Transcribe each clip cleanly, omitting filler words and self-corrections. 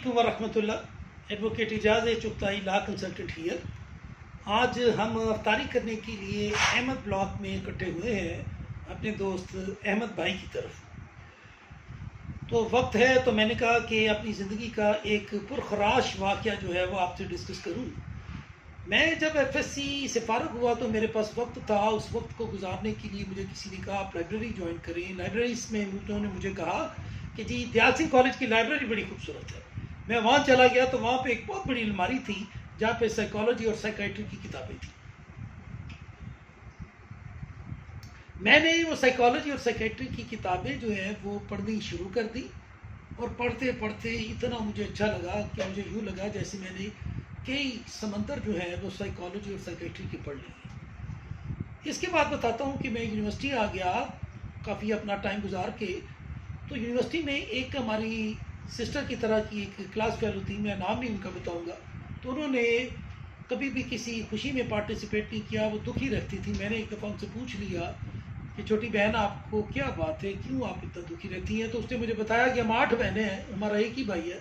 علیکم ورحمۃ اللہ. ایڈوکیٹ اعجاز چغتائی لا consultant hair. آج ہم افطاری کرنے کے لیے احمد بلاک میں اکٹھے ہوئے ہیں اپنے دوست احمد بھائی کی طرف. تو وقت ہے تو میں نے کہا کہ اپنی زندگی کا ایک پرخراش واقعہ جو ہے وہ آپ سے ڈسکس کروں. میں جب ایف ایس سی سے فارغ ہوا تو میرے پاس وقت تھا. اس وقت کو گزارنے کے لیے مجھے کسی نے کہا آپ لائبریری جوائن کریں. لائبریریز میں انہوں نے مجھے کہا کہ جی دیال سنگھ کالج کی لائبریری بڑی خوبصورت ہے. میں وہاں چلا گیا تو وہاں پہ ایک بہت بڑی الماری تھی جہاں پہ سائیکالوجی اور سائیکائٹری کی کتابیں تھیں. میں نے وہ سائیکالوجی اور سائیکائٹری کی کتابیں جو ہیں وہ پڑھنی شروع کر دی اور پڑھتے پڑھتے اتنا مجھے اچھا لگا کہ مجھے یوں لگا جیسے میں نے کئی سمندر جو ہے وہ سائیکالوجی اور سائیکائٹری کے پڑھ لیے. اس کے بعد بتاتا ہوں کہ میں یونیورسٹی آ گیا کافی اپنا ٹائم گزار کے. تو یونیورسٹی میں ایک ہماری سسٹر کی طرح کی ایک کلاس فیلو تھی, میں نام نہیں ان کا بتاؤں گا. تو انہوں نے کبھی بھی کسی خوشی میں پارٹیسپیٹ نہیں کیا, وہ دکھی رہتی تھی. میں نے ایک دفعہ ان سے پوچھ لیا کہ چھوٹی بہن آپ کو کیا بات ہے, کیوں آپ اتنا دکھی رہتی ہیں؟ تو اس نے مجھے بتایا کہ ہم 8 بہنیں ہیں, ہمارا ایک ہی بھائی ہے,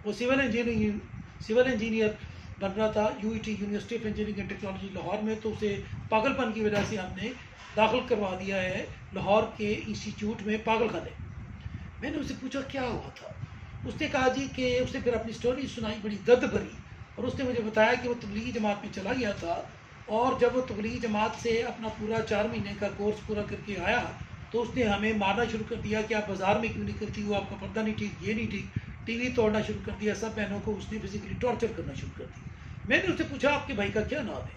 وہ سول انجینئر بن رہا تھا U E T university of engineering and technology Lahore میں. تو اسے پاگل پن کی وجہ سے ہم نے داخل کروا دیا ہے لاہور کے انسٹیٹیوٹ میں پاگل خانے. میں نے اسے پوچھا کیا ہوا تھا. اس نے کہا جی کہ اس نے پھر اپنی سٹوری سنائی بڑی درد بھری, اور اس نے مجھے بتایا کہ وہ تبلیغی جماعت میں چلا گیا تھا, اور جب وہ تبلیغی جماعت سے اپنا پورا 4 مہینے کا کورس پورا کر کے آیا تو اس نے ہمیں مارنا شروع کر دیا کہ آپ بازار میں کیوں نہیں کرتی ہو, آپ کا پردہ نہیں ٹھیک, یہ نہیں ٹھیک. ٹی وی توڑنا شروع کر دیا. سب بہنوں کو اس نے فزیکلی ٹارچر کرنا شروع کر دیا. میں نے اس سے پوچھا آپ کے بھائی کا کیا نام ہے؟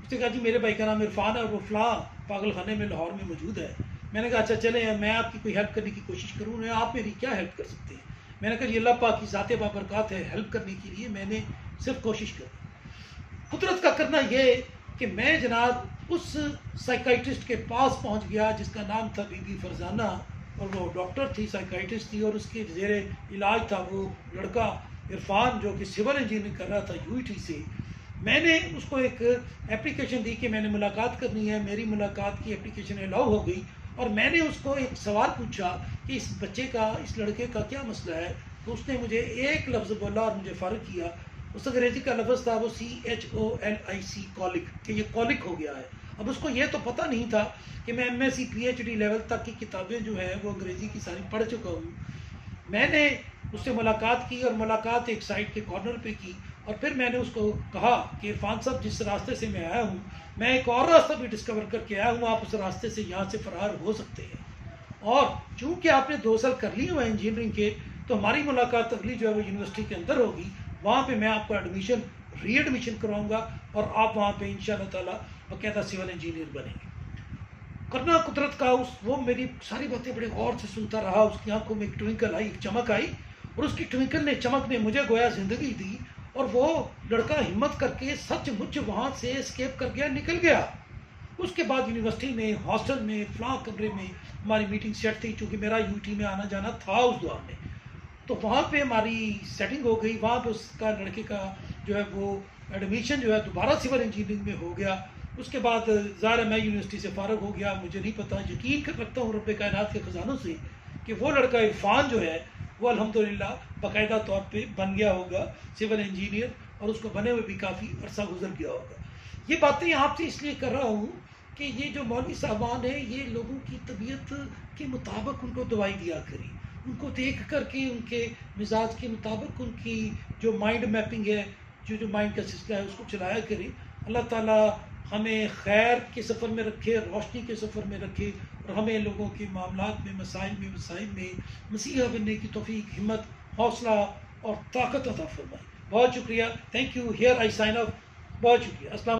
اس نے کہا جی میرے بھائی کا نام عرفان ہے اور وہ فلاں پاگل خانے میں لاہور میں موجود ہے. میں نے کہا اچھا چلیں میں آپ کی کوئی ہیلپ کرنے کی کوشش کروں, آپ میری کیا ہیلپ کر سکتے ہیں؟ میں نے کہا یہ اللہ پاک کی ذات بابرکات ہے, ہیلپ کرنے کے لیے میں نے صرف کوشش کری. قدرت کا کرنا یہ کہ میں جناب اس سائیکائٹرسٹ کے پاس پہنچ گیا جس کا نام تھا بی بی فرزانہ, اور وہ ڈاکٹر تھی, سائیکائٹرسٹ تھی, اور اس کے زیر علاج تھا وہ لڑکا عرفان جو کہ سول انجینئرنگ کر رہا تھا یو ای ٹی سے. میں نے اس کو ایک اپلیکیشن دی کہ میں نے ملاقات کرنی ہے. میری ملاقات کی اپلیکیشن الاؤ ہو گئی, اور میں نے اس کو ایک سوال پوچھا کہ اس بچے کا, اس لڑکے کا کیا مسئلہ ہے. تو اس نے مجھے ایک لفظ بولا اور مجھے فارغ کیا. اس انگریزی کا لفظ تھا وہ CHOLIC, کولک, کہ یہ کولک ہو گیا ہے. اب اس کو یہ تو پتہ نہیں تھا کہ میں MSc PhD لیول تک کی کتابیں جو ہیں وہ انگریزی کی ساری پڑھ چکا ہوں. میں نے اس سے ملاقات کی, اور ملاقات ایک سائٹ کے کارنر پہ کی, اور پھر میں نے اس کو کہا کہ عرفان صاحب جس راستے سے میں آیا ہوں میں ایک اور راستہ بھی ڈسکور کر کے آیا ہوں, آپ اس راستے سے یہاں سے فرار ہو سکتے ہیں. اور چونکہ آپ نے 2 سال کر لیے ہوئے انجینئرنگ کے, تو ہماری ملاقات اگلی جو ہے وہ یونیورسٹی کے اندر ہوگی. وہاں پہ میں آپ کو ری ایڈمیشن کراؤں گا, اور آپ وہاں پہ انشاءاللہ تعالیٰ باقاعدہ سول انجینئر بنیں گے. کرنا قدرت کا, وہ میری ساری باتیں بڑے غور سے سنتا رہا. اس کی آنکھوں میں ایک ٹوئنکل آئی, ایک چمک آئی, اور اس کی ٹوئنکل نے, چمک نے مجھے گویا زندگی دی. اور وہ لڑکا ہمت کر کے سچ مچ وہاں سے اسکیپ کر گیا, نکل گیا. اس کے بعد یونیورسٹی میں, ہاسٹل میں, فلاں کمرے میں ہماری میٹنگ سیٹ تھی, چونکہ میرا یو ٹی میں آنا جانا تھا اس دور میں. تو وہاں پہ ہماری سیٹنگ ہو گئی. وہاں پہ اس کا, لڑکے کا جو ہے وہ ایڈمیشن جو ہے دوبارہ سول انجینئرنگ میں ہو گیا. اس کے بعد ظاہر ہے میں یونیورسٹی سے فارغ ہو گیا. مجھے نہیں پتا, یقین رکھتا ہوں رب کائنات کے خزانوں سے کہ وہ لڑکا عرفان جو ہے وہ الحمدللہ باقاعدہ طور پہ بن گیا ہوگا سول انجینئر, اور اس کو بنے ہوئے بھی کافی عرصہ گزر گیا ہوگا. یہ باتیں آپ سے اس لیے کر رہا ہوں کہ یہ جو مولوی صاحبان ہیں یہ لوگوں کی طبیعت کے مطابق ان کو دوائی دیا کریں. ان کو دیکھ کر کے ان کے مزاج کے مطابق ان کی جو مائنڈ میپنگ ہے, جو مائنڈ کا سلسلہ ہے, اس کو چلایا کریں. اللہ تعالیٰ ہمیں خیر کے سفر میں رکھے, روشنی کے سفر میں رکھے, اور ہمیں لوگوں کے معاملات میں, مسائل میں, مسائل میں مسیحا بننے کی توفیق, ہمت, حوصلہ اور طاقت عطا فرمائے. بہت شکریہ. Thank you. Here I sign off. بہت شکریہ. السلام.